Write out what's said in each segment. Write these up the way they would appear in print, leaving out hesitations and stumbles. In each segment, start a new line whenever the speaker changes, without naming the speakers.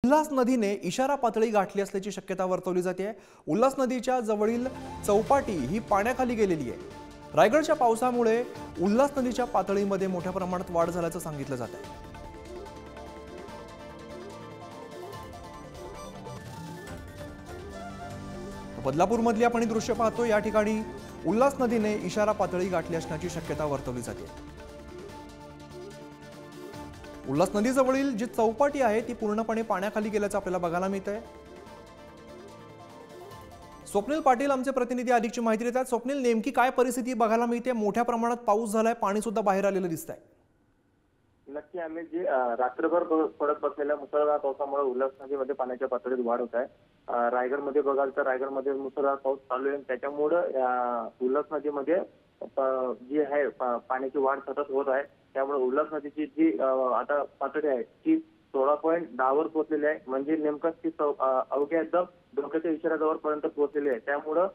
उल्हास नदीने इशारा पातळी गाठली असल्याची शक्यता वर्तवली जाते। उल्हास नदीच्या जवळील चौपाटी ही पाण्याखाली गेलेली आहे। रायगडच्या पावसामुळे उल्हास नदीच्या पातळीमध्ये मोठ्या प्रमाणात वाढ झाल्याचं सांगितलं जात आहे। बदलापूरमधली आपण दृश्य पाहतो। या ठिकाणी उल्हास नदीने इशारा पातळी गाठली असण्याची शक्यता वर्तवली जाते। उल्हास नदीजवळील जी चौपाटी आहे ती पूर्णपणे पाण्याखाली गेल्याचं आपल्याला बघायला मिळतंय। स्वप्नील पाटील आमचे प्रतिनिधी अधिकची माहिती देतात। स्वप्नील, नेमकी काय परिस्थिती बघायला मिळते? मोठ्या प्रमाणात पाऊस झालाय, पाणी सुद्धा बाहेर आलेलं दिसतंय।
नक्की आम्ही जे रात्रभर पडत बसलेल्या मुसळधार पावसामुळे उल्हास नदीमध्ये पाण्याच्या पातळीत वाढ होत आहे। रायगडमध्ये बघाल तर रायगडमध्ये मुसळधार पाऊस चालू आहे। त्याच्यामुळे उल्हास नदीमध्ये जी आहे पाण्याची वाढ सतत होत आहे। त्यामुळे उल्हास नदीची जी आता पातळी आहे ती 16.10 वर पोहोचलेली आहे। म्हणजे नेमकं ती अवघ्या एकदम धोक्याच्या इशाऱ्याजवळ पर्यंत पोहोचलेली आहे। त्यामुळे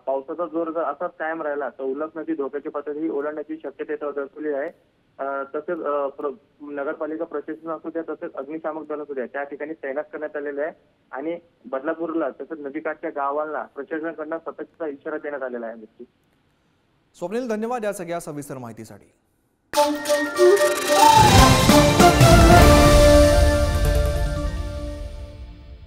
पावसाचा जोर जर असाच कायम राहिला तर उल्हास नदी धोक्याची पातळी ओलांडण्याची शक्यता दर्शवली आहे। तसेच नगरपालिका प्रशासन असू द्या तसेच अग्निशामक दल असू द्या त्या ठिकाणी तैनात करण्यात आलेले आहे आणि बदलापूरला तसेच नदीकाठच्या गावांना प्रशासनाकडून सतर्कतेचा इशारा देण्यात आलेला आहे।
स्वप्नील, धन्यवाद या सगळ्या सविस्तर माहितीसाठी।